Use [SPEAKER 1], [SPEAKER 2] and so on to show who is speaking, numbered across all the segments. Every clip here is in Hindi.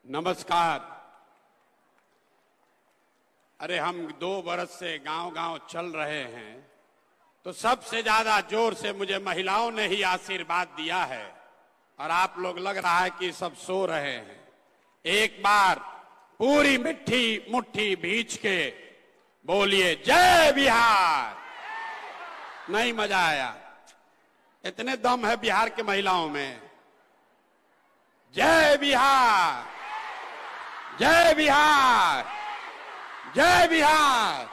[SPEAKER 1] नमस्कार। अरे हम 2 बरस से गांव-गांव चल रहे हैं तो सबसे ज्यादा जोर से मुझे महिलाओं ने ही आशीर्वाद दिया है और आप लोग लग रहा है कि सब सो रहे हैं। एक बार पूरी मिट्टी मुट्ठी भींच के बोलिए जय बिहार। नहीं मजा आया? इतने दम है बिहार के महिलाओं में। जय बिहार, जय बिहार, जय बिहार।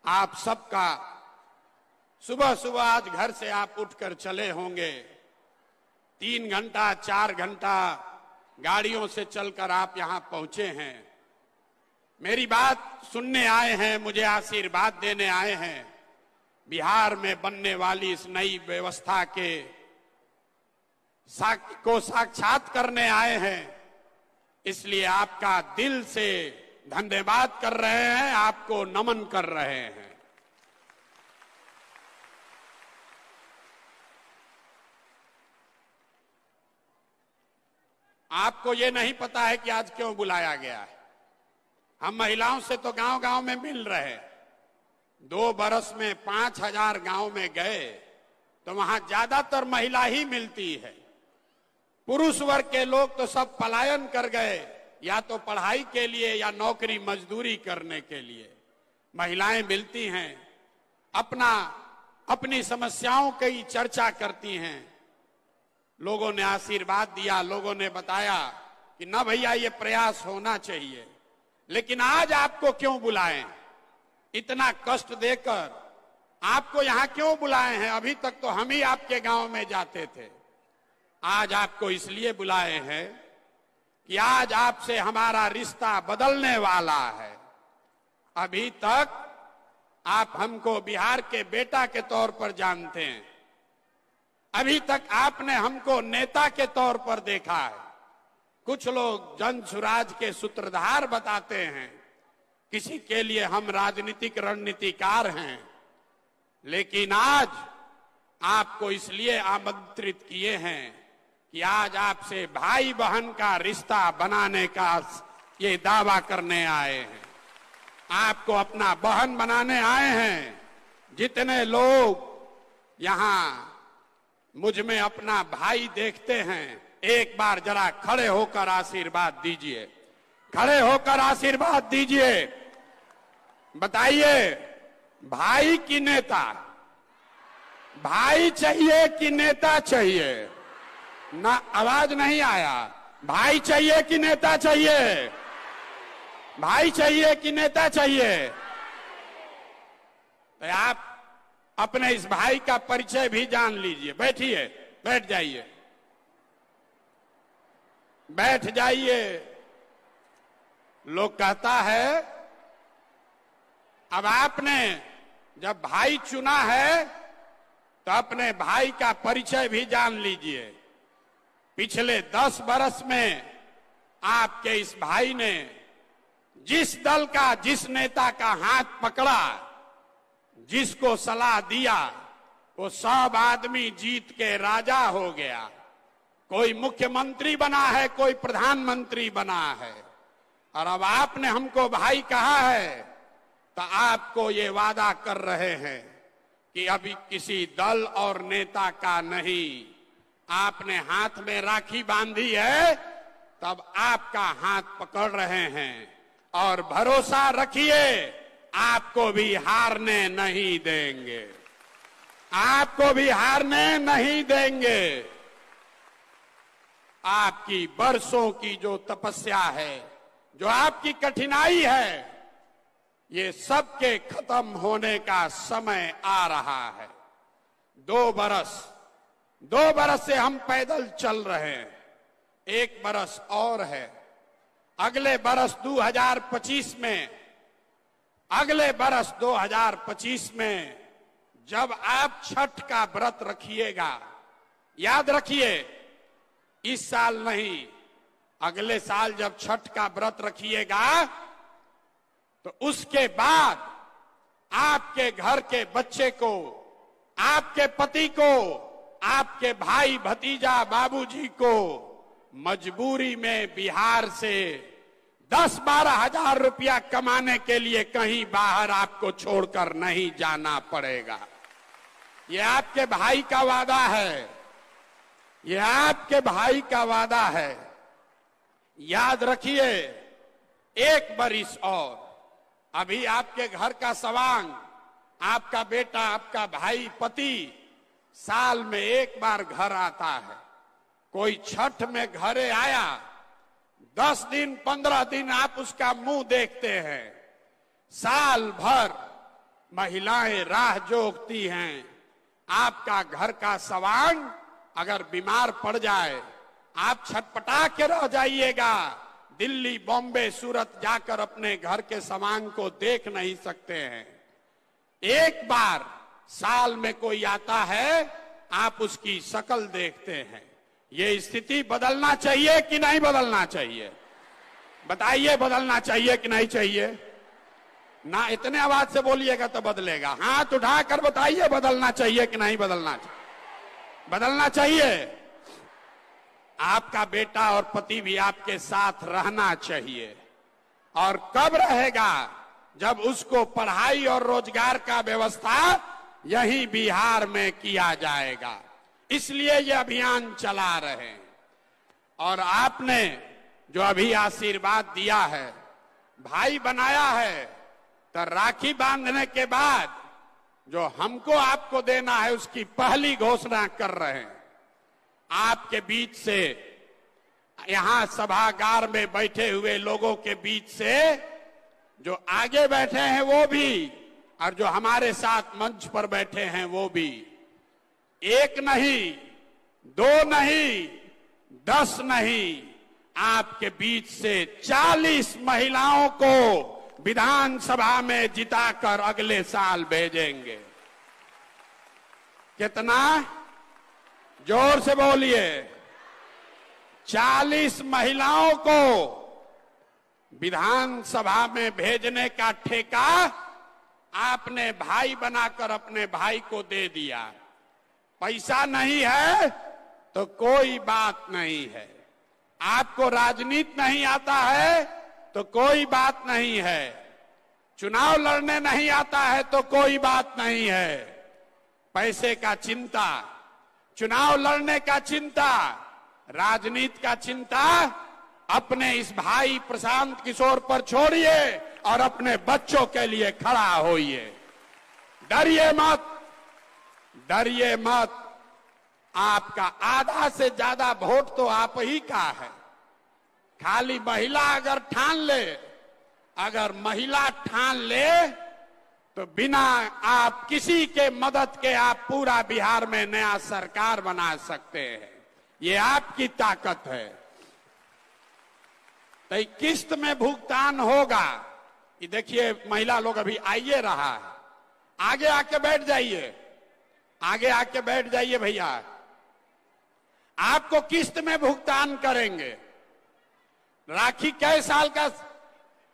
[SPEAKER 1] आप सबका सुबह सुबह आज घर से आप उठकर चले होंगे। 3 घंटा 4 घंटा गाड़ियों से चलकर आप यहां पहुंचे हैं। मेरी बात सुनने आए हैं, मुझे आशीर्वाद देने आए हैं। बिहार में बनने वाली इस नई व्यवस्था को साक्षात करने आए हैं। इसलिए आपका दिल से धन्यवाद कर रहे हैं, आपको नमन कर रहे हैं। आपको ये नहीं पता है कि आज क्यों बुलाया गया है। हम महिलाओं से तो गांव-गांव में मिल रहे। 2 बरस में 5000 गांव में गए तो वहां ज्यादातर महिला ही मिलती है। पुरुष वर्ग के लोग तो सब पलायन कर गए, या तो पढ़ाई के लिए या नौकरी मजदूरी करने के लिए। महिलाएं मिलती हैं, अपनी समस्याओं की चर्चा करती हैं। लोगों ने आशीर्वाद दिया, लोगों ने बताया कि ना भैया ये प्रयास होना चाहिए। लेकिन आज आपको क्यों बुलाएं? इतना कष्ट देकर आपको यहां क्यों बुलाए हैं? अभी तक तो हम ही आपके गांव में जाते थे। आज आपको इसलिए बुलाए हैं कि आज आपसे हमारा रिश्ता बदलने वाला है। अभी तक आप हमको बिहार के बेटा के तौर पर जानते हैं। अभी तक आपने हमको नेता के तौर पर देखा है। कुछ लोग जन सुराज के सूत्रधार बताते हैं, किसी के लिए हम राजनीतिक रणनीतिकार हैं। लेकिन आज आपको इसलिए आमंत्रित किए हैं कि आज आपसे भाई बहन का रिश्ता बनाने का ये दावा करने आए हैं। आपको अपना बहन बनाने आए हैं। जितने लोग यहां मुझ में अपना भाई देखते हैं, एक बार जरा खड़े होकर आशीर्वाद दीजिए। खड़े होकर आशीर्वाद दीजिए। बताइए, भाई की नेता? भाई चाहिए कि नेता चाहिए? ना, आवाज नहीं आया। भाई चाहिए कि नेता चाहिए? भाई चाहिए कि नेता चाहिए? तो आप अपने इस भाई का परिचय भी जान लीजिए। बैठिए, बैठ जाइए, बैठ जाइए। लोग कहता है, अब आपने जब भाई चुना है तो अपने भाई का परिचय भी जान लीजिए। पिछले 10 बरस में आपके इस भाई ने जिस दल का, जिस नेता का हाथ पकड़ा, जिसको सलाह दिया, वो सब आदमी जीत के राजा हो गया। कोई मुख्यमंत्री बना है, कोई प्रधानमंत्री बना है। और अब आपने हमको भाई कहा है तो आपको ये वादा कर रहे हैं कि अभी किसी दल और नेता का नहीं। आपने हाथ में राखी बांधी है, तब आपका हाथ पकड़ रहे हैं। और भरोसा रखिए, आपको भी हारने नहीं देंगे। आपको भी हारने नहीं देंगे। आपकी बरसों की जो तपस्या है, जो आपकी कठिनाई है, ये सब के खत्म होने का समय आ रहा है। 2 बरस से हम पैदल चल रहे हैं। 1 बरस और है। अगले बरस 2025 में, अगले बरस 2025 में जब आप छठ का व्रत रखिएगा, याद रखिए, इस साल नहीं, अगले साल जब छठ का व्रत रखिएगा तो उसके बाद आपके घर के बच्चे को, आपके पति को, आपके भाई भतीजा बाबूजी को मजबूरी में बिहार से 10-12 हजार रुपया कमाने के लिए कहीं बाहर आपको छोड़कर नहीं जाना पड़ेगा। ये आपके भाई का वादा है, ये आपके भाई का वादा है। याद रखिए, एक बरिस और अभी आपके घर का सवांग, आपका बेटा, आपका भाई, पति साल में एक बार घर आता है। कोई छठ में घरे आया, 10 दिन 15 दिन आप उसका मुंह देखते हैं। साल भर महिलाएं राह जोहती हैं। आपका घर का सवांग अगर बीमार पड़ जाए, आप छटपटा के रह जाइएगा। दिल्ली, बॉम्बे, सूरत जाकर अपने घर के सवांग को देख नहीं सकते हैं। एक बार साल में कोई आता है, आप उसकी शक्ल देखते हैं। ये स्थिति बदलना चाहिए कि नहीं बदलना चाहिए? बताइए, बदलना चाहिए कि नहीं चाहिए? ना इतने आवाज से बोलिएगा तो बदलेगा। हाथ उठाकर बताइए, बदलना चाहिए कि नहीं बदलना चाहिए? बदलना चाहिए। आपका बेटा और पति भी आपके साथ रहना चाहिए। और कब रहेगा? जब उसको पढ़ाई और रोजगार का व्यवस्था यही बिहार में किया जाएगा। इसलिए ये अभियान चला रहे हैं। और आपने जो अभी आशीर्वाद दिया है, भाई बनाया है, तो राखी बांधने के बाद जो हमको आपको देना है उसकी पहली घोषणा कर रहे हैं। आपके बीच से, यहां सभागार में बैठे हुए लोगों के बीच से जो आगे बैठे हैं वो भी, और जो हमारे साथ मंच पर बैठे हैं वो भी, 1 नहीं, 2 नहीं, 10 नहीं, आपके बीच से 40 महिलाओं को विधानसभा में जिताकर अगले साल भेजेंगे। कितना? जोर से बोलिए। 40 महिलाओं को विधानसभा में भेजने का ठेका आपने भाई बनाकर अपने भाई को दे दिया। पैसा नहीं है तो कोई बात नहीं है। आपको राजनीति नहीं आता है तो कोई बात नहीं है। चुनाव लड़ने नहीं आता है तो कोई बात नहीं है। पैसे का चिंता, चुनाव लड़ने का चिंता, राजनीति का चिंता अपने इस भाई प्रशांत किशोर पर छोड़िए और अपने बच्चों के लिए खड़ा होइए। डरिए मत, डरिए मत। आपका आधा से ज्यादा वोट तो आप ही का है। खाली महिला अगर ठान ले, अगर महिला ठान ले तो बिना आप किसी के मदद के आप पूरा बिहार में नया सरकार बना सकते हैं। ये आपकी ताकत है। तो किस्त में भुगतान होगा। ये देखिए, महिला लोग अभी आइए रहा है। आगे आके बैठ जाइए, आगे आके बैठ जाइए भैया। आपको किस्त में भुगतान करेंगे। राखी कै साल का?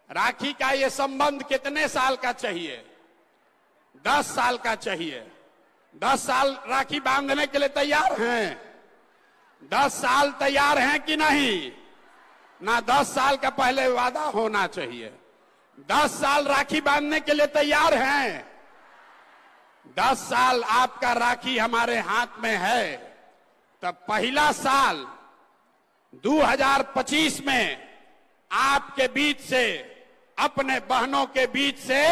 [SPEAKER 1] राखी का ये संबंध कितने साल का चाहिए? 10 साल का चाहिए। 10 साल राखी बांधने के लिए तैयार हैं? 10 साल तैयार हैं कि नहीं? ना 10 साल का पहले वादा होना चाहिए। 10 साल राखी बांधने के लिए तैयार हैं? 10 साल आपका राखी हमारे हाथ में है। तब पहला साल 2025 में आपके बीच से, अपने बहनों के बीच से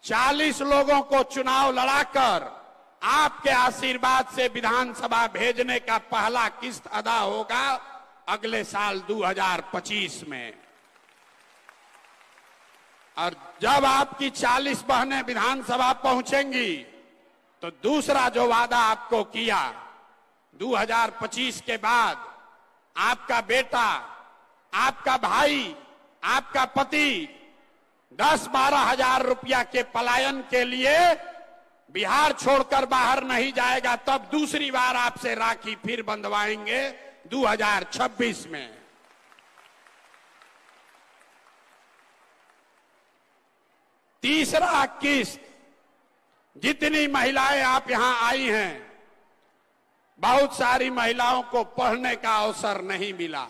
[SPEAKER 1] 40 लोगों को चुनाव लड़ाकर आपके आशीर्वाद से विधानसभा भेजने का पहला किस्त अदा होगा अगले साल 2025 में। और जब आपकी 40 बहनें विधानसभा पहुंचेंगी तो दूसरा जो वादा आपको किया, 2025 के बाद आपका बेटा, आपका भाई, आपका पति 10-12 हजार रुपया के पलायन के लिए बिहार छोड़कर बाहर नहीं जाएगा। तब दूसरी बार आपसे राखी फिर बंधवाएंगे 2026 में। तीसरा किस्त, जितनी महिलाएं आप यहां आई हैं, बहुत सारी महिलाओं को पढ़ने का अवसर नहीं मिला,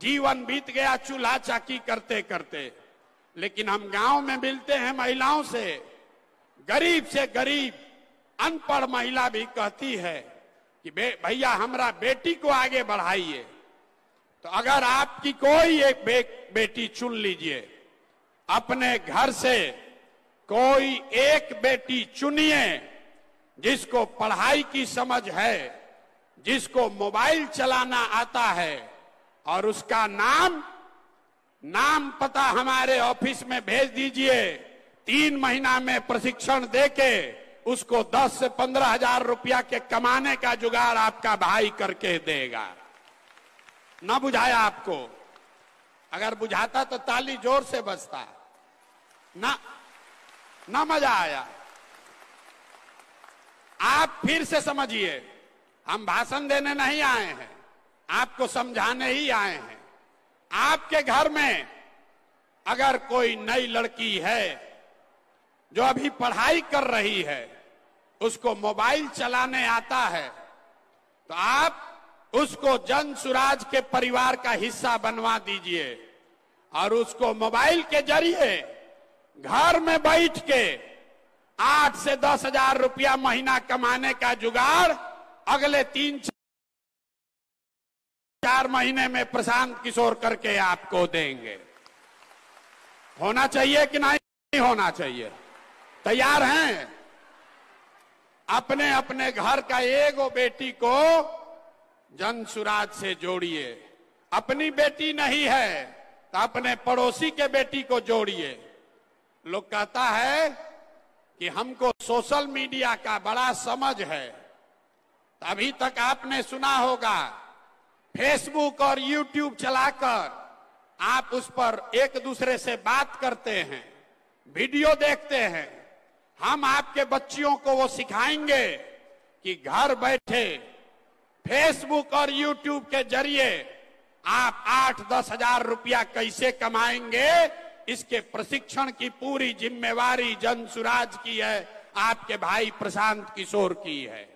[SPEAKER 1] जीवन बीत गया चूल्हा चाकी करते करते। लेकिन हम गांव में मिलते हैं महिलाओं से गरीब अनपढ़ महिला भी कहती है कि भैया हमारा बेटी को आगे बढ़ाइए। तो अगर आपकी कोई एक बेटी चुन लीजिए, अपने घर से कोई एक बेटी चुनिए जिसको पढ़ाई की समझ है, जिसको मोबाइल चलाना आता है, और उसका नाम पता हमारे ऑफिस में भेज दीजिए। 3 महीना में प्रशिक्षण देके उसको 10 से 15 हजार रुपया के कमाने का जुगाड़ आपका भाई करके देगा। ना बुझाया आपको? अगर बुझाता तो ताली जोर से बजता। ना मजा आया? आप फिर से समझिए, हम भाषण देने नहीं आए हैं, आपको समझाने ही आए हैं। आपके घर में अगर कोई नई लड़की है जो अभी पढ़ाई कर रही है, उसको मोबाइल चलाने आता है, तो आप उसको जन सुराज के परिवार का हिस्सा बनवा दीजिए और उसको मोबाइल के जरिए घर में बैठ के 8 से 10 हजार रुपया महीना कमाने का जुगाड़ अगले 3-4 महीने में प्रशांत किशोर करके आपको देंगे। होना चाहिए कि नहीं होना चाहिए? तैयार हैं? अपने अपने घर का एगो बेटी को जन सुराज से जोड़िए। अपनी बेटी नहीं है तो अपने पड़ोसी के बेटी को जोड़िए। लोग कहता है कि हमको सोशल मीडिया का बड़ा समझ है। अभी तक आपने सुना होगा फेसबुक और यूट्यूब चलाकर आप उस पर एक दूसरे से बात करते हैं, वीडियो देखते हैं। हम आपके बच्चियों को वो सिखाएंगे कि घर बैठे फेसबुक और यूट्यूब के जरिए आप 8-10 हजार रुपया कैसे कमाएंगे, इसके प्रशिक्षण की पूरी जिम्मेवारी जन सुराज की है, आपके भाई प्रशांत किशोर की है।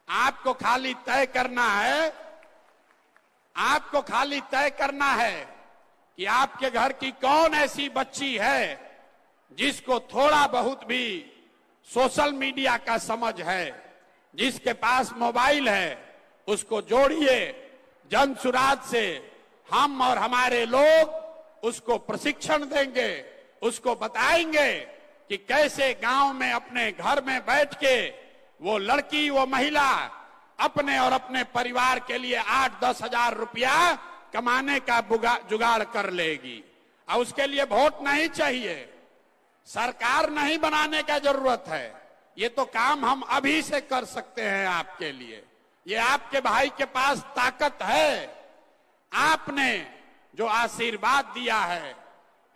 [SPEAKER 1] आपको खाली तय करना है कि आपके घर की कौन ऐसी बच्ची है जिसको थोड़ा बहुत भी सोशल मीडिया का समझ है, जिसके पास मोबाइल है, उसको जोड़िए जन सुराज से। हम और हमारे लोग उसको प्रशिक्षण देंगे, उसको बताएंगे कि कैसे गांव में अपने घर में बैठ के वो लड़की, वो महिला अपने और अपने परिवार के लिए 8-10 हजार रुपया कमाने का जुगाड़ कर लेगी। और उसके लिए वोट नहीं चाहिए, सरकार नहीं बनाने का जरूरत है। ये तो काम हम अभी से कर सकते हैं आपके लिए। ये आपके भाई के पास ताकत है। आपने जो आशीर्वाद दिया है,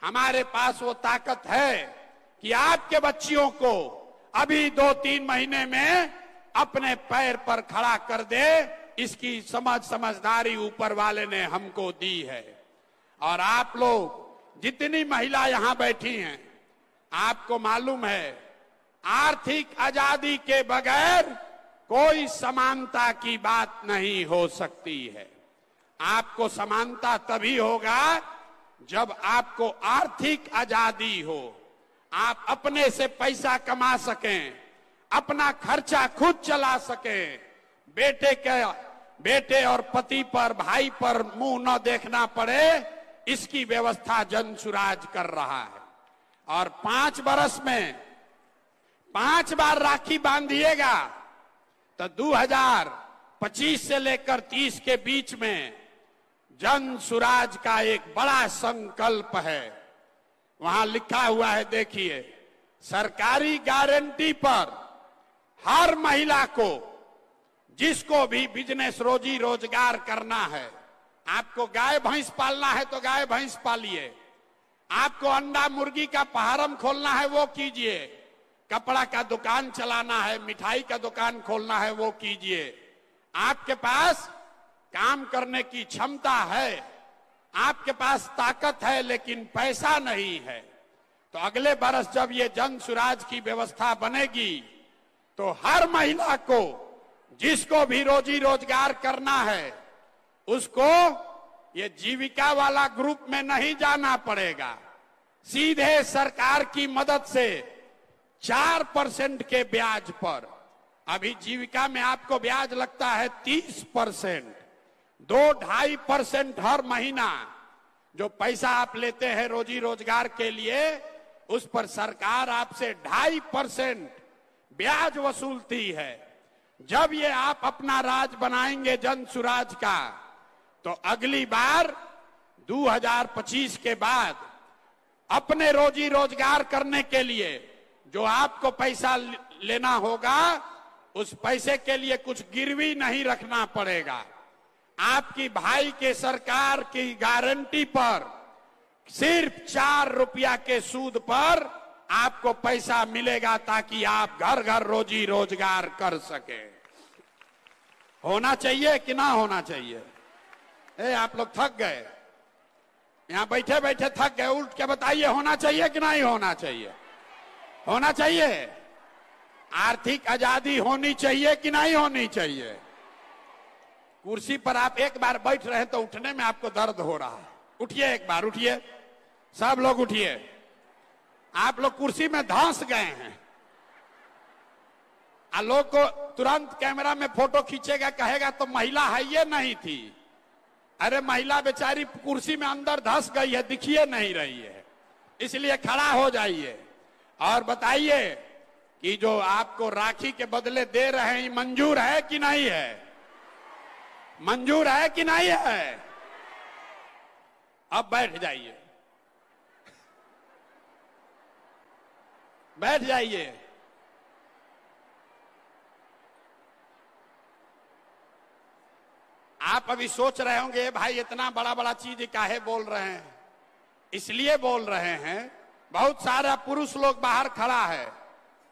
[SPEAKER 1] हमारे पास वो ताकत है कि आपके बच्चियों को अभी 2-3 महीने में अपने पैर पर खड़ा कर दे। इसकी समझदारी ऊपर वाले ने हमको दी है। और आप लोग जितनी महिला यहां बैठी हैं, आपको मालूम है आर्थिक आजादी के बगैर कोई समानता की बात नहीं हो सकती है। आपको समानता तभी होगा जब आपको आर्थिक आजादी हो, आप अपने से पैसा कमा सकें, अपना खर्चा खुद चला सकें, बेटे और पति पर, भाई पर मुंह न देखना पड़े, इसकी व्यवस्था जन सुराज कर रहा है। और 5 बरस में 5 बार राखी बांधिएगा तो 2025 से लेकर 30 के बीच में जन सुराज का एक बड़ा संकल्प है। वहां लिखा हुआ है, देखिए, सरकारी गारंटी पर हर महिला को, जिसको भी बिजनेस रोजी रोजगार करना है, आपको गाय भैंस पालना है तो गाय भैंस पालिए, आपको अंडा मुर्गी का फार्म खोलना है वो कीजिए, कपड़ा का दुकान चलाना है, मिठाई का दुकान खोलना है वो कीजिए। आपके पास काम करने की क्षमता है, आपके पास ताकत है, लेकिन पैसा नहीं है, तो अगले बरस जब ये जन सुराज की व्यवस्था बनेगी तो हर महिला को जिसको भी रोजी रोजगार करना है उसको ये जीविका वाला ग्रुप में नहीं जाना पड़ेगा, सीधे सरकार की मदद से 4% के ब्याज पर। अभी जीविका में आपको ब्याज लगता है 30%, 2-2.5% हर महीना जो पैसा आप लेते हैं रोजी रोजगार के लिए, उस पर सरकार आपसे 2.5% ब्याज वसूलती है। जब ये आप अपना राज बनाएंगे जन सुराज का, तो अगली बार 2025 के बाद अपने रोजी रोजगार करने के लिए जो आपको पैसा लेना होगा, उस पैसे के लिए कुछ गिरवी नहीं रखना पड़ेगा। आपकी भाई के सरकार की गारंटी पर सिर्फ 4 रुपया के सूद पर आपको पैसा मिलेगा, ताकि आप घर घर रोजी रोजगार कर सके। होना चाहिए कि ना होना चाहिए? आप लोग थक गए, यहां बैठे बैठे थक गए, उठ के बताइए होना चाहिए कि नहीं होना चाहिए? होना चाहिए। आर्थिक आजादी होनी चाहिए कि नहीं होनी चाहिए? कुर्सी पर आप एक बार बैठ रहे तो उठने में आपको दर्द हो रहा है, उठिए एक बार, उठिए, सब लोग उठिए। आप लोग कुर्सी में धंस गए हैं। लोग को तुरंत कैमरा में फोटो खींचेगा, कहेगा तो महिला है ये नहीं थी। अरे महिला बेचारी कुर्सी में अंदर धंस गई है, दिखिए नहीं रही है, इसलिए खड़ा हो जाइए और बताइए कि जो आपको राखी के बदले दे रहे हैं, मंजूर है कि नहीं है? मंजूर है कि नहीं है? अब बैठ जाइए, बैठ जाइए। आप अभी सोच रहे होंगे भाई इतना बड़ा बड़ा चीज काहे बोल रहे हैं? इसलिए बोल रहे हैं, बहुत सारा पुरुष लोग बाहर खड़ा है,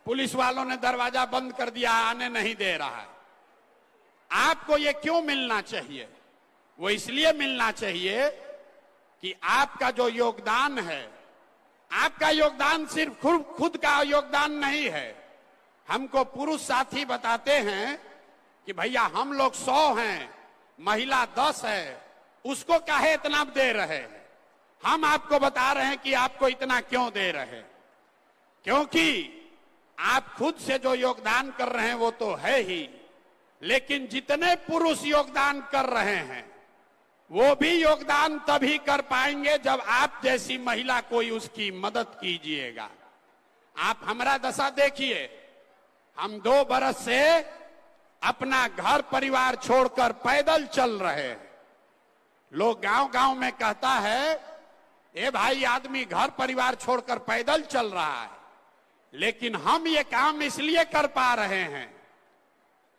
[SPEAKER 1] पुलिस वालों ने दरवाजा बंद कर दिया, आने नहीं दे रहा है। आपको ये क्यों मिलना चाहिए? वो इसलिए मिलना चाहिए कि आपका जो योगदान है, आपका योगदान सिर्फ खुद का योगदान नहीं है। हमको पुरुष साथी बताते हैं कि भैया हम लोग 100 हैं, महिला 10 है, उसको काहे इतना दे रहे हैं? हम आपको बता रहे हैं कि आपको इतना क्यों दे रहे हैं, क्योंकि आप खुद से जो योगदान कर रहे हैं वो तो है ही, लेकिन जितने पुरुष योगदान कर रहे हैं वो भी योगदान तभी कर पाएंगे जब आप जैसी महिला कोई उसकी मदद कीजिएगा। आप हमारा दशा देखिए, हम 2 बरस से अपना घर परिवार छोड़कर पैदल चल रहे हैं। लोग गांव गांव में कहता है, ए भाई आदमी घर परिवार छोड़कर पैदल चल रहा है, लेकिन हम ये काम इसलिए कर पा रहे हैं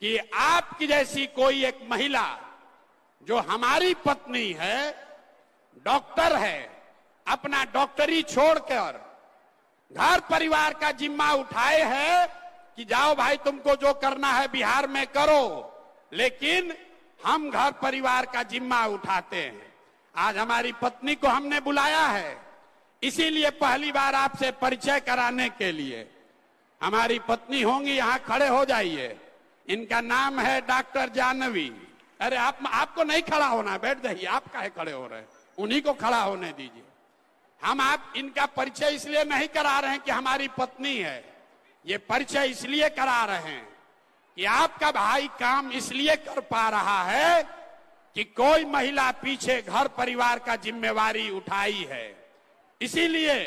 [SPEAKER 1] कि आपकी जैसी कोई एक महिला जो हमारी पत्नी है, डॉक्टर है, अपना डॉक्टरी छोड़कर घर परिवार का जिम्मा उठाए है कि जाओ भाई तुमको जो करना है बिहार में करो, लेकिन हम घर परिवार का जिम्मा उठाते हैं। आज हमारी पत्नी को हमने बुलाया है, इसीलिए पहली बार आपसे परिचय कराने के लिए। हमारी पत्नी होंगी, यहां खड़े हो जाइए। इनका नाम है डॉक्टर जानवी। अरे आपको नहीं खड़ा होना, बैठ जाइए, आप काहे खड़े हो रहे हैं? उन्हीं को खड़ा होने दीजिए। हम इनका परिचय इसलिए नहीं करा रहे हैं कि हमारी पत्नी है, ये परिचय इसलिए करा रहे हैं कि आपका भाई काम इसलिए कर पा रहा है कि कोई महिला पीछे घर परिवार का जिम्मेवारी उठाई है। इसीलिए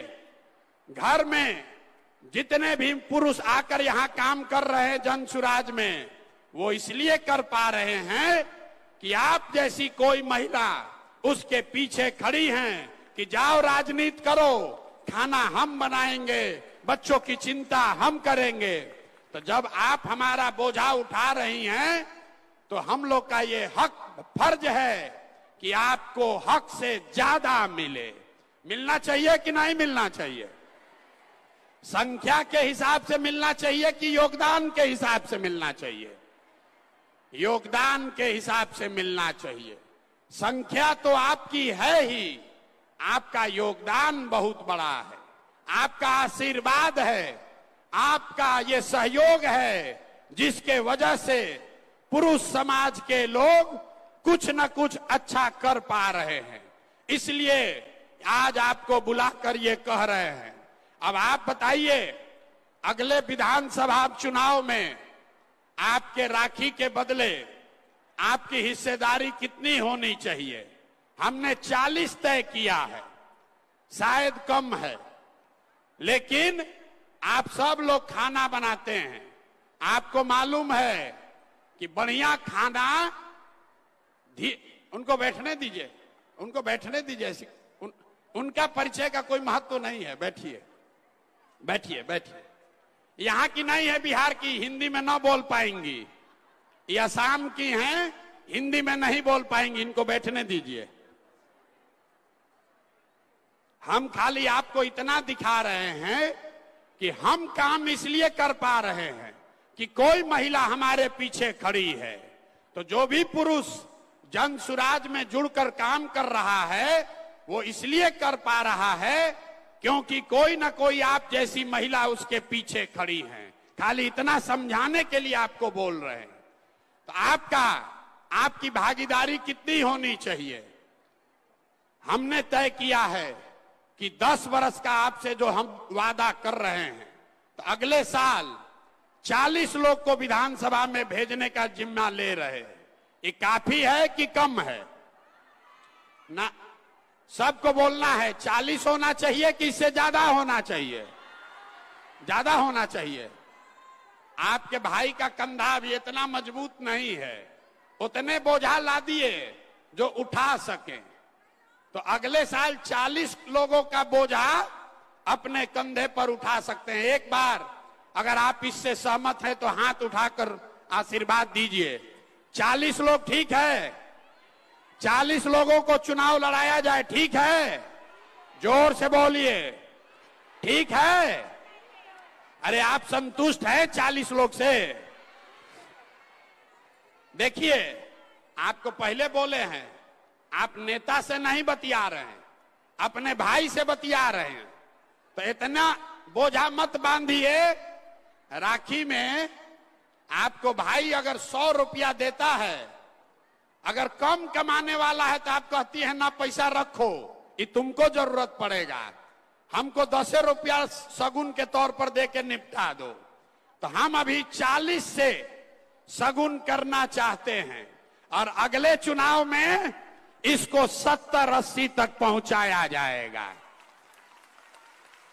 [SPEAKER 1] घर में जितने भी पुरुष आकर यहां काम कर रहे हैं जन सुराज में, वो इसलिए कर पा रहे हैं कि आप जैसी कोई महिला उसके पीछे खड़ी हैं कि जाओ राजनीति करो, खाना हम बनाएंगे, बच्चों की चिंता हम करेंगे। तो जब आप हमारा बोझा उठा रही हैं, तो हम लोग का ये हक फर्ज है कि आपको हक से ज्यादा मिले। मिलना चाहिए कि नहीं मिलना चाहिए? संख्या के हिसाब से मिलना चाहिए कि योगदान के हिसाब से मिलना चाहिए? योगदान के हिसाब से मिलना चाहिए। संख्या तो आपकी है ही, आपका योगदान बहुत बड़ा है, आपका आशीर्वाद है, आपका ये सहयोग है, जिसके वजह से पुरुष समाज के लोग कुछ न कुछ अच्छा कर पा रहे हैं, इसलिए आज आपको बुलाकर ये कह रहे हैं। अब आप बताइए, अगले विधानसभा चुनाव में आपके राखी के बदले आपकी हिस्सेदारी कितनी होनी चाहिए? हमने 40 तय किया है, शायद कम है, लेकिन आप सब लोग खाना बनाते हैं। आपको मालूम है कि बढ़िया खाना, उनको बैठने दीजिए, उनको बैठने दीजिए, उनका परिचय का कोई महत्व नहीं है। बैठिए बैठिए बैठिए। यहाँ की नहीं है, बिहार की, हिंदी में ना बोल पाएंगी। ये असम की हैं, हिंदी में नहीं बोल पाएंगी, इनको बैठने दीजिए। हम खाली आपको इतना दिखा रहे हैं कि हम काम इसलिए कर पा रहे हैं कि कोई महिला हमारे पीछे खड़ी है। तो जो भी पुरुष जन सुराज में जुड़कर काम कर रहा है वो इसलिए कर पा रहा है क्योंकि कोई ना कोई आप जैसी महिला उसके पीछे खड़ी है। खाली इतना समझाने के लिए आपको बोल रहे हैं। तो आपकी भागीदारी कितनी होनी चाहिए? हमने तय किया है कि 10 वर्ष का आपसे जो हम वादा कर रहे हैं, तो अगले साल 40 लोग को विधानसभा में भेजने का जिम्मा ले रहे हैं। ये काफी है कि कम है? ना, सबको बोलना है 40 होना चाहिए कि इससे ज्यादा होना चाहिए? ज्यादा होना चाहिए। आपके भाई का कंधा भी इतना मजबूत नहीं है, उतने बोझा ला दिए जो उठा सके। तो अगले साल 40 लोगों का बोझा अपने कंधे पर उठा सकते हैं। एक बार अगर आप इससे सहमत हैं तो हाथ उठाकर आशीर्वाद दीजिए। 40 लोग ठीक है? 40 लोगों को चुनाव लड़ाया जाए, ठीक है? जोर से बोलिए, ठीक है? अरे आप संतुष्ट हैं 40 लोग से? देखिए, आपको पहले बोले हैं, आप नेता से नहीं बतिया रहे हैं, अपने भाई से बतिया रहे हैं। तो इतना बोझा मत बांधिए। राखी में आपको भाई अगर 100 रुपया देता है, अगर कम कमाने वाला है तो आप कहती है ना पैसा रखो, ये तुमको जरूरत पड़ेगा, हमको 10 रुपया सगुन के तौर पर दे के निपटा दो। तो हम अभी 40 से सगुन करना चाहते हैं और अगले चुनाव में इसको 70-80 तक पहुंचाया जाएगा।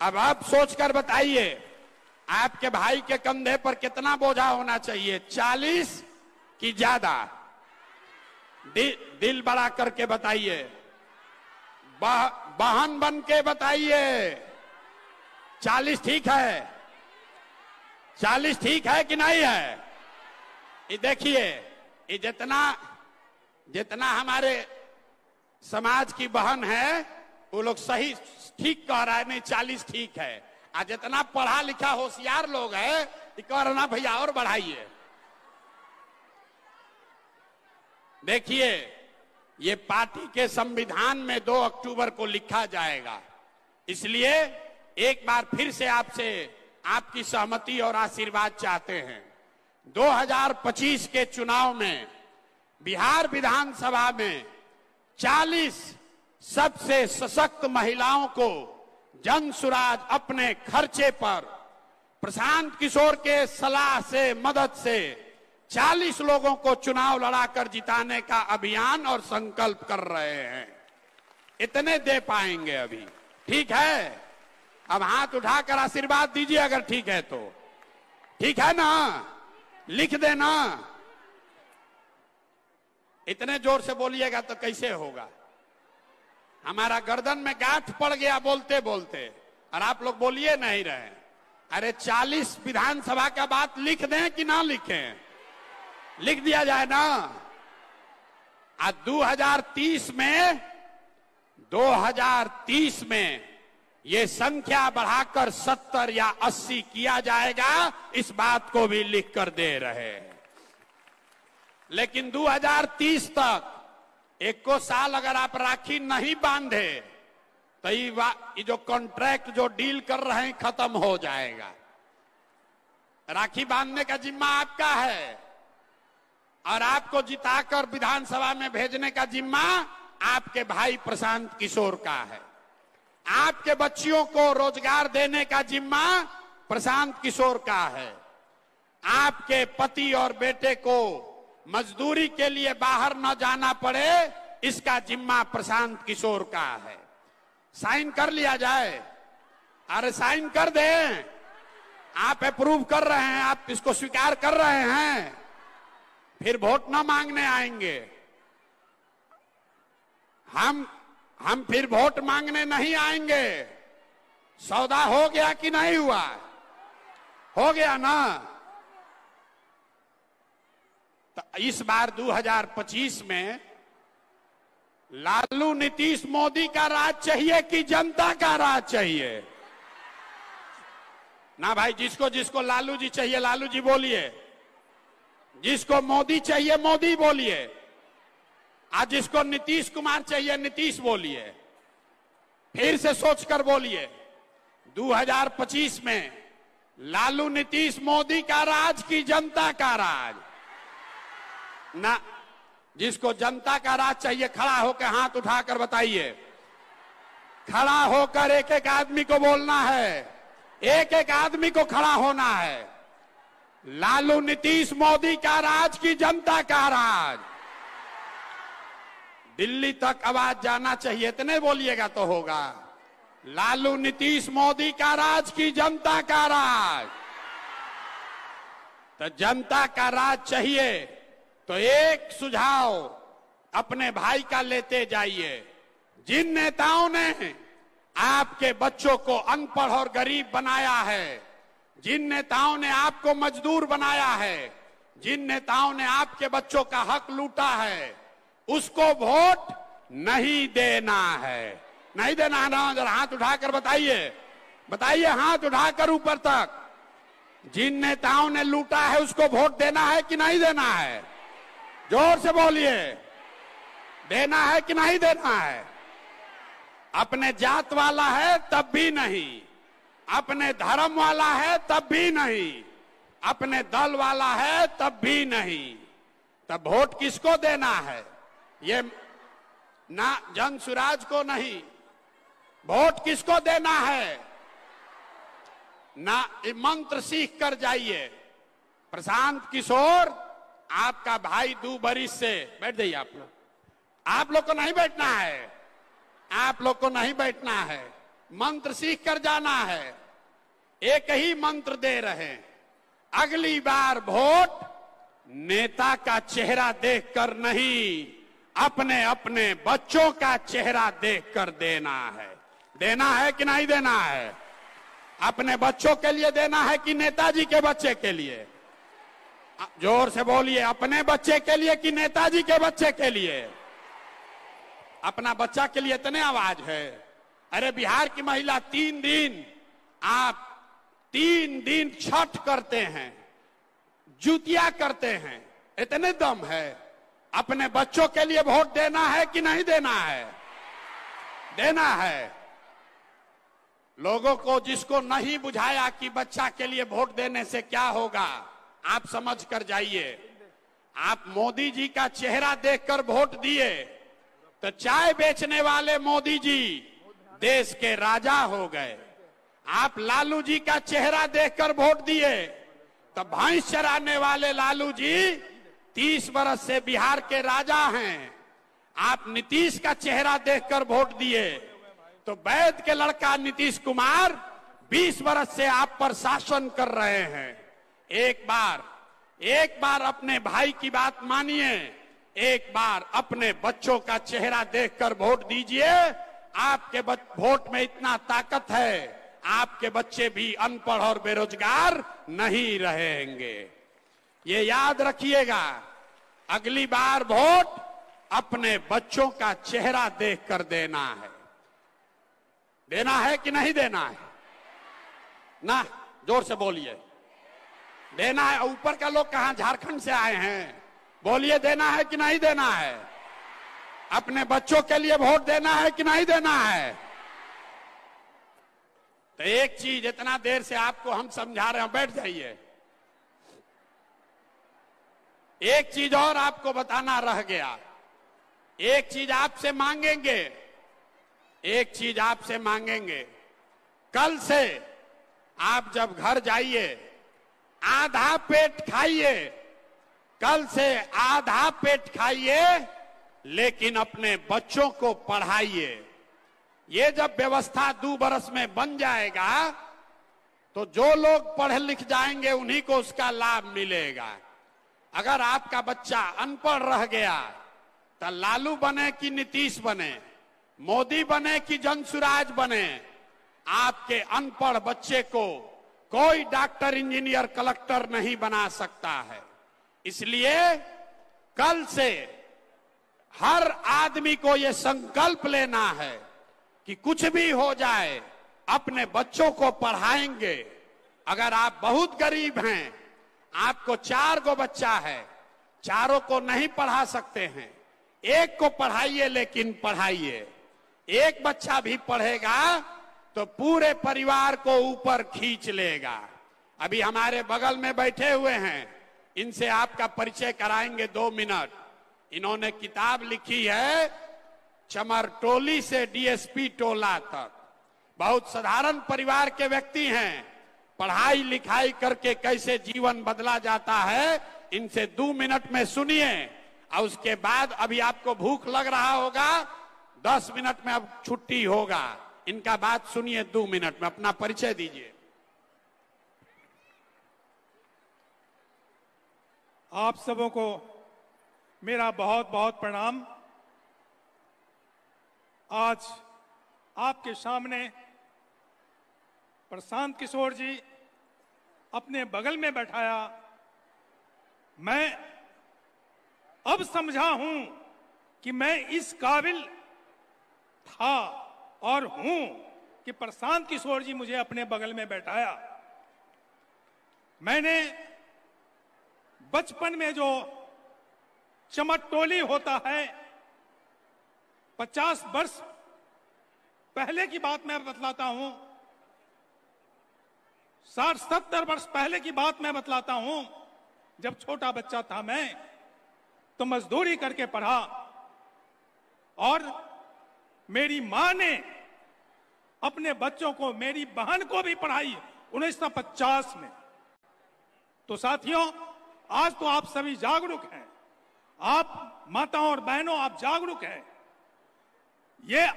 [SPEAKER 1] अब आप सोचकर बताइए, आपके भाई के कंधे पर कितना बोझा होना चाहिए? 40 कि ज्यादा? दिल बड़ा करके बताइए, बहन बन के बताइए। 40 ठीक है? 40 ठीक है कि नहीं है? ये देखिए, ये जितना हमारे समाज की बहन है वो लोग सही ठीक कह रहा है, नहीं 40 ठीक है। आज जितना पढ़ा लिखा होशियार लोग है ये कह रहा ना भैया और बढ़ाइए। देखिए, ये पार्टी के संविधान में 2 अक्टूबर को लिखा जाएगा, इसलिए एक बार फिर से आपसे आपकी सहमति और आशीर्वाद चाहते हैं। 2025 के चुनाव में बिहार विधानसभा में 40 सबसे सशक्त महिलाओं को जन सुराज अपने खर्चे पर प्रशांत किशोर के सलाह से, मदद से 40 लोगों को चुनाव लड़ाकर जिताने का अभियान और संकल्प कर रहे हैं। इतने दे पाएंगे अभी, ठीक है? अब हाथ उठाकर आशीर्वाद दीजिए अगर ठीक है तो। ठीक है ना? लिख देना। इतने जोर से बोलिएगा तो कैसे होगा? हमारा गर्दन में गांठ पड़ गया बोलते बोलते, और आप लोग बोलिए नहीं रहे। अरे 40 विधानसभा का बात लिख दें कि ना लिखें? लिख दिया जाए ना। आज 2030 में ये संख्या बढ़ाकर 70 या 80 किया जाएगा, इस बात को भी लिख कर दे रहे हैं। लेकिन 2030 तक 1 साल अगर आप राखी नहीं बांधे तो ये जो कॉन्ट्रैक्ट जो डील कर रहे हैं खत्म हो जाएगा। राखी बांधने का जिम्मा आपका है। और आपको जिताकर विधानसभा में भेजने का जिम्मा आपके भाई प्रशांत किशोर का है। आपके बच्चियों को रोजगार देने का जिम्मा प्रशांत किशोर का है। आपके पति और बेटे को मजदूरी के लिए बाहर न जाना पड़े, इसका जिम्मा प्रशांत किशोर का है। साइन कर लिया जाए। अरे साइन कर दें। आप अप्रूव कर रहे हैं, आप इसको स्वीकार कर रहे हैं, फिर वोट न मांगने आएंगे। हम फिर वोट मांगने नहीं आएंगे। सौदा हो गया कि नहीं हुआ? हो गया ना। तो इस बार 2025 में लालू नीतीश मोदी का राज चाहिए कि जनता का राज चाहिए? ना भाई, जिसको जिसको लालू जी चाहिए लालू जी बोलिए, जिसको मोदी चाहिए मोदी बोलिए, आज जिसको नीतीश कुमार चाहिए नीतीश बोलिए। फिर से सोचकर बोलिए। 2025 में लालू नीतीश मोदी का राज की जनता का राज? ना, जिसको जनता का राज चाहिए खड़ा होकर हाथ उठाकर बताइए। खड़ा होकर एक एक आदमी को बोलना है, एक एक आदमी को खड़ा होना है। लालू नीतीश मोदी का राज की जनता का राज? दिल्ली तक आवाज जाना चाहिए, इतने बोलिएगा तो होगा। लालू नीतीश मोदी का राज की जनता का राज? तो जनता का राज चाहिए तो एक सुझाव अपने भाई का लेते जाइए। जिन नेताओं ने आपके बच्चों को अनपढ़ और गरीब बनाया है, जिन नेताओं ने आपको मजदूर बनाया है, जिन नेताओं ने आपके बच्चों का हक लूटा है, उसको वोट नहीं देना है। नहीं देना है ना? जरा हाथ उठाकर बताइए, बताइए हाथ उठाकर ऊपर तक। जिन नेताओं ने लूटा है उसको वोट देना है कि नहीं देना है? जोर से बोलिए। देना है कि नहीं देना है? अपने जात वाला है तब भी नहीं, अपने धर्म वाला है तब भी नहीं, अपने दल वाला है तब भी नहीं। तब वोट किसको देना है? ये ना जन सुराज को नहीं, वोट किसको देना है? ना, मंत्र सीख कर जाइए। प्रशांत किशोर आपका भाई 2 बरिस से, बैठ जाइए आप लोग को नहीं बैठना है, आप लोग को नहीं बैठना है, मंत्र सीख कर जाना है। एक ही मंत्र दे रहे हैं, अगली बार वोट नेता का चेहरा देखकर नहीं, अपने अपने बच्चों का चेहरा देखकर देना है। देना है कि नहीं देना है? अपने बच्चों के लिए देना है कि नेताजी के बच्चे के लिए? जोर से बोलिए। अपने बच्चे के लिए कि नेताजी के बच्चे के लिए? अपना बच्चा के लिए इतने आवाज है। अरे बिहार की महिला 3 दिन छठ करते हैं, जुतिया करते हैं, इतने दम है। अपने बच्चों के लिए वोट देना है कि नहीं देना है? देना है। लोगों को जिसको नहीं बुझाया कि बच्चा के लिए वोट देने से क्या होगा, आप समझ कर जाइए। आप मोदी जी का चेहरा देखकर वोट दिए तो चाय बेचने वाले मोदी जी देश के राजा हो गए। आप लालू जी का चेहरा देखकर वोट दिए तो भैंस चराने वाले लालू जी 30 बरस से बिहार के राजा हैं। आप नीतीश का चेहरा देखकर वोट दिए तो वैद के लड़का नीतीश कुमार 20 बरस से आप पर शासन कर रहे हैं। एक बार अपने भाई की बात मानिए, एक बार अपने बच्चों का चेहरा देखकर वोट दीजिए। आपके वोट में इतना ताकत है, आपके बच्चे भी अनपढ़ और बेरोजगार नहीं रहेंगे। ये याद रखिएगा। अगली बार वोट अपने बच्चों का चेहरा देखकर देना है। देना है कि नहीं देना है? ना, जोर से बोलिए। देना है। ऊपर का लोग कहां, झारखंड से आए हैं? बोलिए, देना है कि नहीं देना है? अपने बच्चों के लिए वोट देना है कि नहीं देना है? तो एक चीज, इतना देर से आपको हम समझा रहे हैं, बैठ जाइए। एक चीज और आपको बताना रह गया। एक चीज आपसे मांगेंगे, एक चीज आपसे मांगेंगे। कल से आप जब घर जाइए आधा पेट खाइए, कल से आधा पेट खाइए, लेकिन अपने बच्चों को पढ़ाइए। ये जब व्यवस्था 2 बरस में बन जाएगा तो जो लोग पढ़ लिख जाएंगे उन्हीं को उसका लाभ मिलेगा। अगर आपका बच्चा अनपढ़ रह गया तो लालू बने कि नीतीश बने, मोदी बने कि जनसुराज बने, आपके अनपढ़ बच्चे को कोई डॉक्टर, इंजीनियर, कलेक्टर नहीं बना सकता है। इसलिए कल से हर आदमी को यह संकल्प लेना है कि कुछ भी हो जाए अपने बच्चों को पढ़ाएंगे। अगर आप बहुत गरीब हैं, आपको 4 गो बच्चा है, चारों को नहीं पढ़ा सकते हैं, एक को पढ़ाइए, लेकिन पढ़ाइए। एक बच्चा भी पढ़ेगा तो पूरे परिवार को ऊपर खींच लेगा। अभी हमारे बगल में बैठे हुए हैं, इनसे आपका परिचय कराएंगे 2 मिनट। इन्होंने किताब लिखी है चमरटोली से डीएसपी टोला तक। बहुत साधारण परिवार के व्यक्ति हैं, पढ़ाई लिखाई करके कैसे जीवन बदला जाता है, इनसे 2 मिनट में सुनिए। और उसके बाद अभी आपको भूख लग रहा होगा, 10 मिनट में अब छुट्टी होगा। इनका बात सुनिए 2 मिनट में। अपना परिचय दीजिए।
[SPEAKER 2] आप सबों को मेरा बहुत बहुत प्रणाम। आज आपके सामने प्रशांत किशोर जी अपने बगल में बैठाया, मैं अब समझा हूं कि मैं इस काबिल था और हूं कि प्रशांत किशोर जी मुझे अपने बगल में बैठाया। मैंने बचपन में जो चमरटोली होता है, 50 वर्ष पहले की बात मैं बतलाता हूं, 60-70 वर्ष पहले की बात मैं बतलाता हूं। जब छोटा बच्चा था मैं, तो मजदूरी करके पढ़ा और मेरी मां ने अपने बच्चों को, मेरी बहन को भी पढ़ाई 1950 में। तो साथियों, आज तो आप सभी जागरूक हैं, आप माताओं और बहनों, आप जागरूक हैं। ये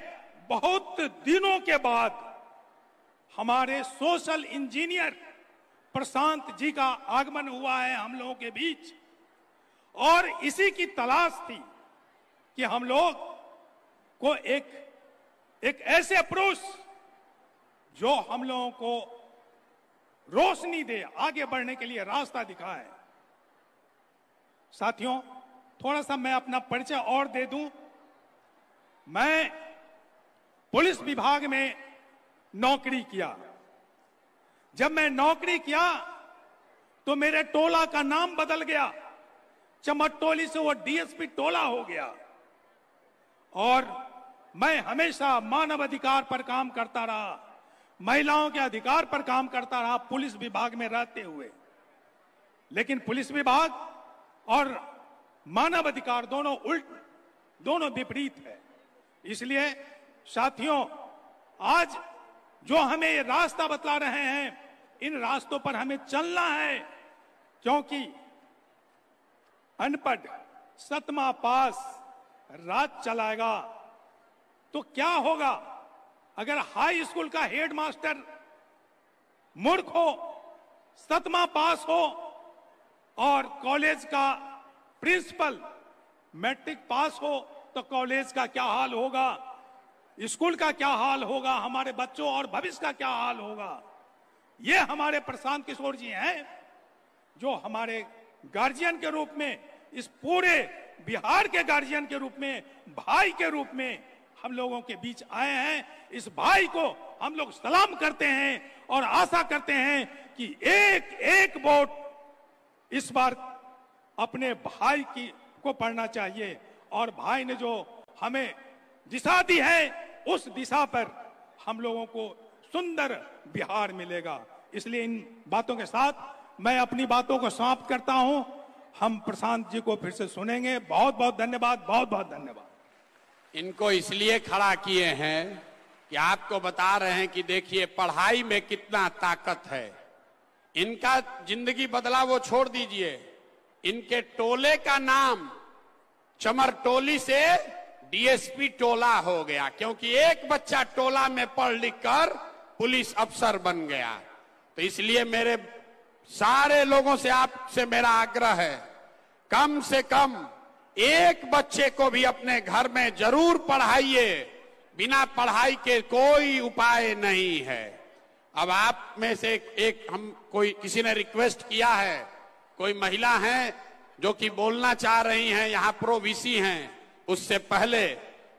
[SPEAKER 2] बहुत दिनों के बाद हमारे सोशल इंजीनियर प्रशांत जी का आगमन हुआ है हम लोगों के बीच, और इसी की तलाश थी कि हम लोग को एक ऐसे पुरुष जो हम लोगों को रोशनी दे, आगे बढ़ने के लिए रास्ता दिखाए। साथियों, थोड़ा सा मैं अपना परिचय और दे दूं। मैं पुलिस विभाग में नौकरी किया। जब मैं नौकरी किया तो मेरे टोला का नाम बदल गया, चमरटोली से वो डीएसपी टोला हो गया। और मैं हमेशा मानव अधिकार पर काम करता रहा, महिलाओं के अधिकार पर काम करता रहा पुलिस विभाग में रहते हुए। लेकिन पुलिस विभाग और मानव अधिकार दोनों विपरीत है। इसलिए साथियों, आज जो हमें ये रास्ता बतला रहे हैं, इन रास्तों पर हमें चलना है, क्योंकि अनपढ़ 7वां पास राज चलाएगा तो क्या होगा? अगर हाई स्कूल का हेडमास्टर मूर्ख हो, 7वां पास हो, और कॉलेज का प्रिंसिपल मैट्रिक पास हो, तो कॉलेज का क्या हाल होगा, स्कूल का क्या हाल होगा, हमारे बच्चों और भविष्य का क्या हाल होगा? ये हमारे प्रशांत किशोर जी हैं, जो हमारे गार्जियन के रूप में, इस पूरे बिहार के गार्जियन के रूप में, भाई के रूप में हम लोगों के बीच आए हैं। इस भाई को हम लोग सलाम करते हैं और आशा करते हैं कि एक एक वोट इस बार अपने भाई को पढ़ना चाहिए, और भाई ने जो हमें दिशा दी है, उस दिशा पर हम लोगों को सुंदर बिहार मिलेगा। इसलिए इन बातों के साथ मैं अपनी बातों को समाप्त करता हूं हम प्रशांत जी को फिर से सुनेंगे। बहुत बहुत धन्यवाद, बहुत बहुत धन्यवाद।
[SPEAKER 1] इनको इसलिए खड़ा किए हैं कि आपको बता रहे हैं कि देखिए पढ़ाई में कितना ताकत है। इनका जिंदगी बदला वो छोड़ दीजिए, इनके टोले का नाम चमर टोली से डीएसपी टोला हो गया, क्योंकि एक बच्चा टोला में पढ़ लिख कर पुलिस अफसर बन गया। तो इसलिए मेरे सारे लोगों से आपसे मेरा आग्रह है, कम से कम एक बच्चे को भी अपने घर में जरूर पढ़ाइए। बिना पढ़ाई के कोई उपाय नहीं है। अब आप में से एक हम किसी ने रिक्वेस्ट किया है, कोई महिला हैं जो कि बोलना चाह रही हैं, यहाँ प्रो वीसी हैं। उससे पहले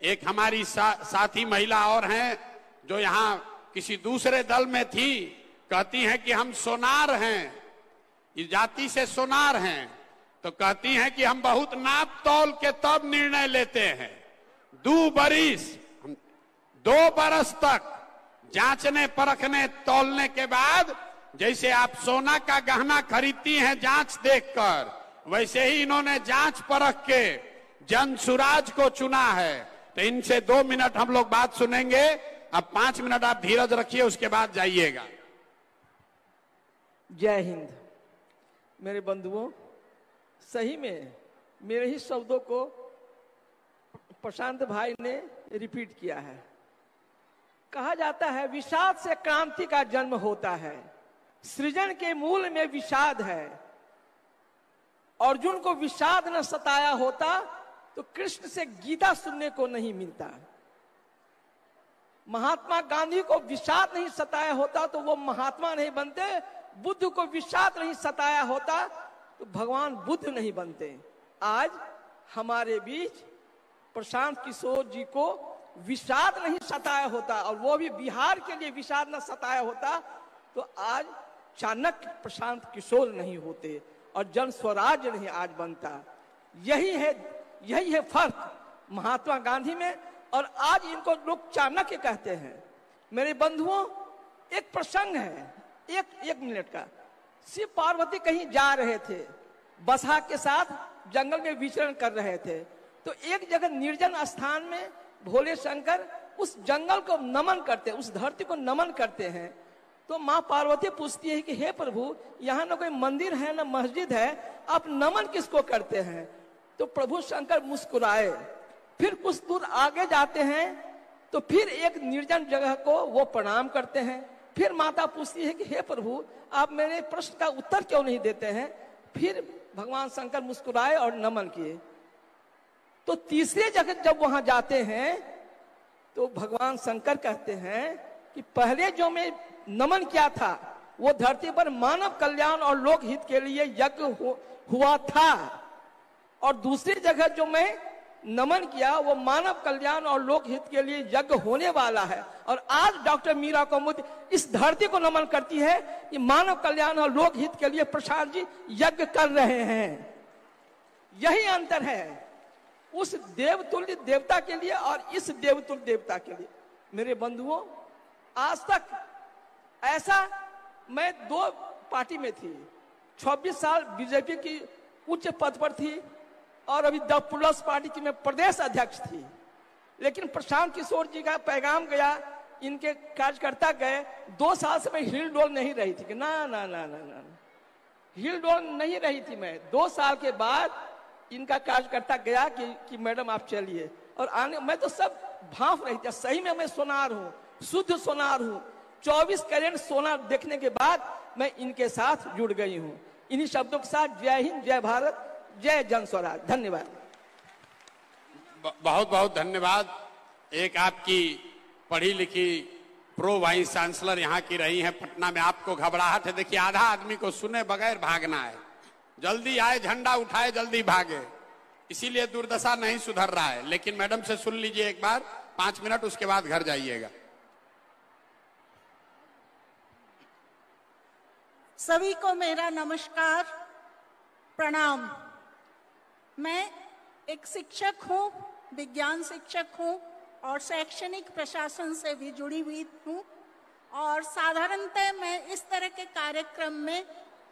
[SPEAKER 1] एक हमारी साथी महिला और हैं जो यहाँ किसी दूसरे दल में थी, कहती हैं कि हम सोनार हैं, इस जाति से सोनार हैं। तो कहती हैं कि हम बहुत नाप तौल के तब निर्णय लेते हैं। 2 बरस तक जांचने परखने तौलने के बाद, जैसे आप सोना का गहना खरीदती हैं जांच देखकर, वैसे ही इन्होंने जांच परख के जनसुराज को चुना है। तो इनसे 2 मिनट हम लोग बात सुनेंगे। अब 5 मिनट आप धीरज रखिए, उसके बाद जाइएगा।
[SPEAKER 3] जय हिंद। मेरे बंधुओं, सही में मेरे ही शब्दों को प्रशांत भाई ने रिपीट किया है। कहा जाता है विषाद से क्रांति का जन्म होता है, सृजन के मूल में विषाद है। अर्जुन को विषाद न सताया होता तो कृष्ण से गीता सुनने को नहीं मिलता। महात्मा गांधी को विषाद नहीं सताया होता तो वो महात्मा नहीं बनते। बुद्ध को विषाद नहीं सताया होता तो भगवान बुद्ध नहीं बनते। आज हमारे बीच प्रशांत किशोर जी को विषाद नहीं सताया होता, और वो भी बिहार के लिए विषाद न सताया होता तो आज चाणक्य प्रशांत किशोर नहीं होते और जन स्वराज्य नहीं आज बनता। यही है फर्क महात्मा गांधी में, और आज इनको लोग चाणक्य कहते हैं। मेरे बंधुओं, एक प्रसंग है, एक मिनट का। शिव पार्वती कहीं जा रहे थे, बसहा के साथ जंगल में विचरण कर रहे थे। तो एक जगह निर्जन स्थान में भोले शंकर उस जंगल को नमन करते, उस धरती को नमन करते हैं। तो माँ पार्वती पूछती है कि हे प्रभु, यहाँ ना कोई मंदिर है ना मस्जिद है, आप नमन किसको करते हैं? तो प्रभु शंकर मुस्कुराए। फिर कुछ दूर आगे जाते हैं तो फिर एक निर्जन जगह को वो प्रणाम करते हैं। फिर माता पूछती है कि हे प्रभु, आप मेरे प्रश्न का उत्तर क्यों नहीं देते हैं? फिर भगवान शंकर मुस्कुराए और नमन किए। तो तीसरे जगह जब वहां जाते हैं तो भगवान शंकर कहते हैं कि पहले जो मैं नमन किया था वो धरती पर मानव कल्याण और लोक हित के लिए यज्ञ हुआ था, और दूसरी जगह जो मैं नमन किया वो मानव कल्याण और लोक हित के लिए यज्ञ होने वाला है। और आज डॉक्टर मीरा कुमुद इस धरती को नमन करती है कि मानव कल्याण और लोक हित के लिए प्रसाद जी यज्ञ कर रहे हैं। यही अंतर है उस देवतुल्य देवता के लिए और इस देवतुल्य देवता के लिए। मेरे बंधुओं, आज तक ऐसा मैं 2 पार्टी में थी, 26 साल बीजेपी की उच्च पद पर थी और अभी द प्लस पार्टी की मैं प्रदेश अध्यक्ष थी। लेकिन प्रशांत किशोर जी का पैगाम गया, इनके कार्यकर्ता गए, 2 साल से मैं हिल डोल नहीं रही थी कि ना ना ना ना ना हिल डोल नहीं रही थी मैं। 2 साल के बाद इनका कार्यकर्ता गया कि मैडम आप चलिए, और आने मैं तो सब भांफ रही थी। सही में मैं सोनार हूँ, शुद्ध सोनार हूँ। 24 कैरेट सोना देखने के बाद मैं इनके साथ जुड़ गई हूँ। इन्हीं शब्दों के साथ जय हिंद, जय भारत, जय जन स्वराज। धन्यवाद।
[SPEAKER 1] बहुत बहुत धन्यवाद। एक आपकी पढ़ी लिखी प्रो वाइस चांसलर यहाँ की रही हैं पटना में। आपको घबराहट है, देखिए आधा आदमी को सुने बगैर भागना है, जल्दी आए झंडा उठाए जल्दी भागे, इसीलिए दुर्दशा नहीं सुधर रहा है। लेकिन मैडम से सुन लीजिए एक बार 5 मिनट, उसके बाद घर जाइएगा।
[SPEAKER 4] सभी को मेरा नमस्कार, प्रणाम। मैं एक शिक्षक हूँ, विज्ञान शिक्षक हूँ और शैक्षणिक प्रशासन से भी जुड़ी हुई हूँ, और साधारणतः मैं इस तरह के कार्यक्रम में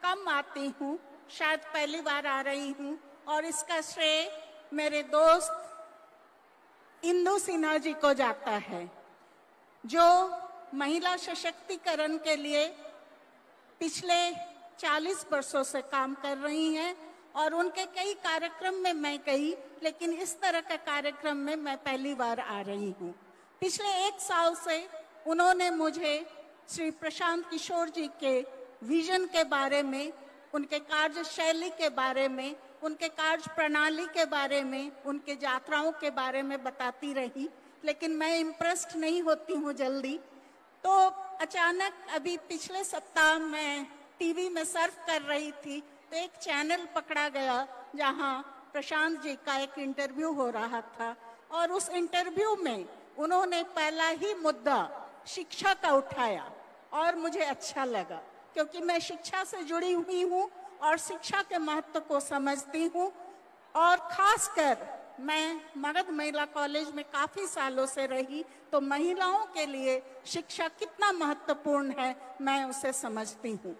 [SPEAKER 4] कम आती हूँ। शायद पहली बार आ रही हूँ, और इसका श्रेय मेरे दोस्त इंदु सिन्हा जी को जाता है, जो महिला सशक्तिकरण के लिए पिछले 40 वर्षों से काम कर रही हैं। और उनके कई कार्यक्रम में मैं गई, लेकिन इस तरह का कार्यक्रम में मैं पहली बार आ रही हूँ। पिछले 1 साल से उन्होंने मुझे श्री प्रशांत किशोर जी के विजन के बारे में, उनके कार्यशैली के बारे में, उनके कार्य प्रणाली के बारे में, उनके यात्राओं के बारे में बताती रही, लेकिन मैं इम्प्रेस्ड नहीं होती हूँ जल्दी। तो अचानक अभी पिछले सप्ताह मैं टीवी में सर्फ कर रही थी, तो एक चैनल पकड़ा गया जहां प्रशांत जी का एक इंटरव्यू हो रहा था, और उस इंटरव्यू में उन्होंने पहला ही मुद्दा शिक्षा का उठाया, और मुझे अच्छा लगा, क्योंकि मैं शिक्षा से जुड़ी हुई हूँ और शिक्षा के महत्व को समझती हूँ। और खासकर मैं मगध महिला कॉलेज में काफी सालों से रही, तो महिलाओं के लिए शिक्षा कितना महत्वपूर्ण है मैं उसे समझती हूँ।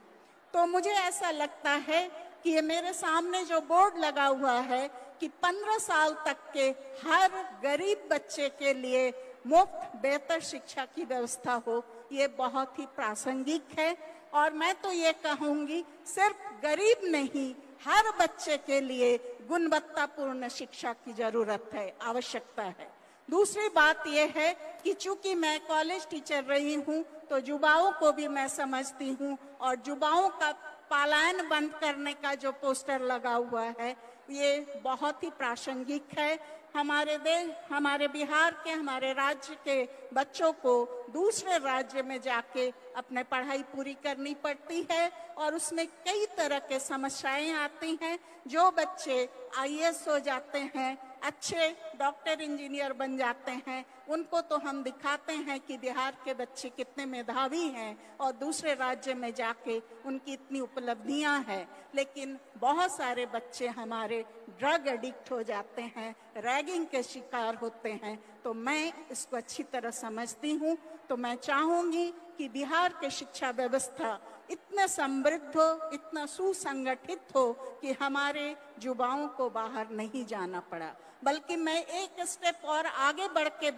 [SPEAKER 4] तो मुझे ऐसा लगता है कि ये मेरे सामने जो बोर्ड लगा हुआ है कि 15 साल तक के हर गरीब बच्चे के लिए मुफ्त बेहतर शिक्षा की व्यवस्था हो, ये बहुत ही प्रासंगिक है। और मैं तो ये कहूंगी, सिर्फ गरीब नहीं, हर बच्चे के लिए गुणवत्तापूर्ण शिक्षा की जरूरत है, आवश्यकता है। दूसरी बात यह है कि चूंकि मैं कॉलेज टीचर रही हूँ, तो युवाओं को भी मैं समझती हूँ, और युवाओं का पलायन बंद करने का जो पोस्टर लगा हुआ है, ये बहुत ही प्रासंगिक है। हमारे देश, हमारे बिहार के, हमारे राज्य के बच्चों को दूसरे राज्य में जाके अपने पढ़ाई पूरी करनी पड़ती है, और उसमें कई तरह के समस्याएं आती हैं। जो बच्चे IAS हो जाते हैं, अच्छे डॉक्टर इंजीनियर बन जाते हैं, उनको तो हम दिखाते हैं कि बिहार के बच्चे कितने मेधावी हैं और दूसरे राज्य में जाके उनकी इतनी उपलब्धियां हैं। लेकिन बहुत सारे बच्चे हमारे ड्रग एडिक्ट हो जाते हैं, रैगिंग के शिकार होते हैं। तो मैं इसको अच्छी तरह समझती हूँ। तो मैं चाहूंगी कि बिहार के शिक्षा व्यवस्था इतने समृद्ध हो, इतना सुसंगठित हो कि हमारे युवाओं को बाहर नहीं जाना पड़ा। बल्कि मैं एक स्टेप और आगे बढ़ के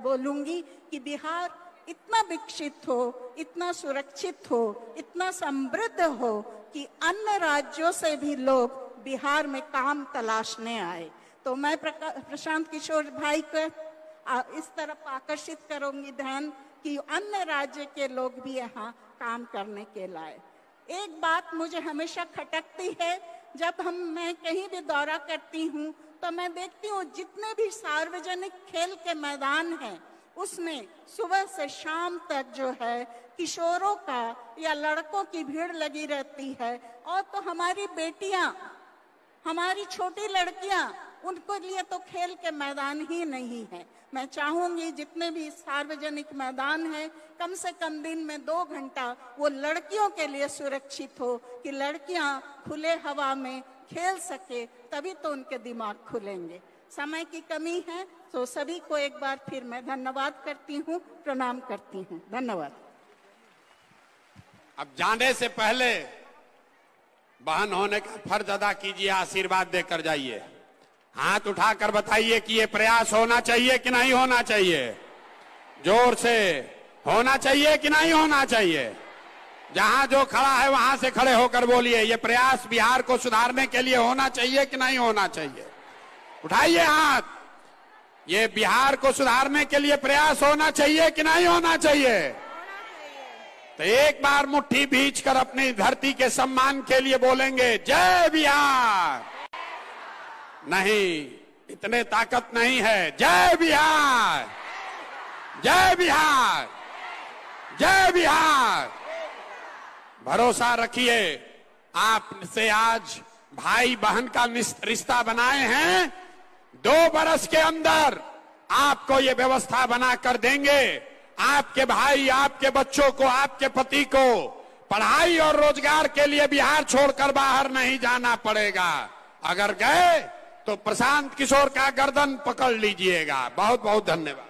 [SPEAKER 4] बोलूंगी कि बिहार इतना विकसित हो, इतना सुरक्षित हो, इतना समृद्ध हो कि अन्य राज्यों से भी लोग बिहार में काम तलाशने आए। तो मैं प्रशांत किशोर भाई को इस तरफ आकर्षित करूंगी ध्यान कि अन्य राज्य के लोग भी यहाँ काम करने के लाए। एक बात मुझे हमेशा खटकती है, जब मैं कहीं भी दौरा करती हूँ तो मैं देखती हूँ जितने भी सार्वजनिक खेल के मैदान हैं, उसमें सुबह से शाम तक जो है किशोरों का या लड़कों की भीड़ लगी रहती है। और तो हमारी बेटियां, हमारी छोटी लड़कियां, उनको लिए तो खेल के मैदान ही नहीं है। मैं चाहूंगी जितने भी सार्वजनिक मैदान हैं, कम से कम दिन में 2 घंटा वो लड़कियों के लिए सुरक्षित हो कि लड़कियां खुले हवा में खेल सके, तभी तो उनके दिमाग खुलेंगे। समय की कमी है, तो सभी को एक बार फिर मैं धन्यवाद करती हूँ, प्रणाम करती हूँ। धन्यवाद।
[SPEAKER 1] अब जाने से पहले बहन होने का फर्ज अदा कीजिए, आशीर्वाद देकर जाइए। हाथ उठाकर बताइए कि ये प्रयास होना चाहिए कि नहीं होना चाहिए। जोर से होना चाहिए कि नहीं होना चाहिए। जहां जो खड़ा है वहां से खड़े होकर बोलिए, ये प्रयास बिहार को सुधारने के लिए होना चाहिए कि नहीं होना चाहिए। उठाइए हाथ। ये बिहार को सुधारने के लिए प्रयास होना चाहिए कि नहीं होना चाहिए। तो एक बार मुट्ठी भींच कर अपनी धरती के सम्मान के लिए बोलेंगे, जय बिहार। नहीं, इतने ताकत नहीं है। जय बिहार, जय बिहार, जय बिहार। भरोसा रखिए, आपसे आज भाई बहन का रिश्ता बनाए हैं। 2 बरस के अंदर आपको ये व्यवस्था बना कर देंगे। आपके भाई, आपके बच्चों को, आपके पति को पढ़ाई और रोजगार के लिए बिहार छोड़कर बाहर नहीं जाना पड़ेगा। अगर गए तो प्रशांत किशोर का गर्दन पकड़ लीजिएगा। बहुत बहुत धन्यवाद।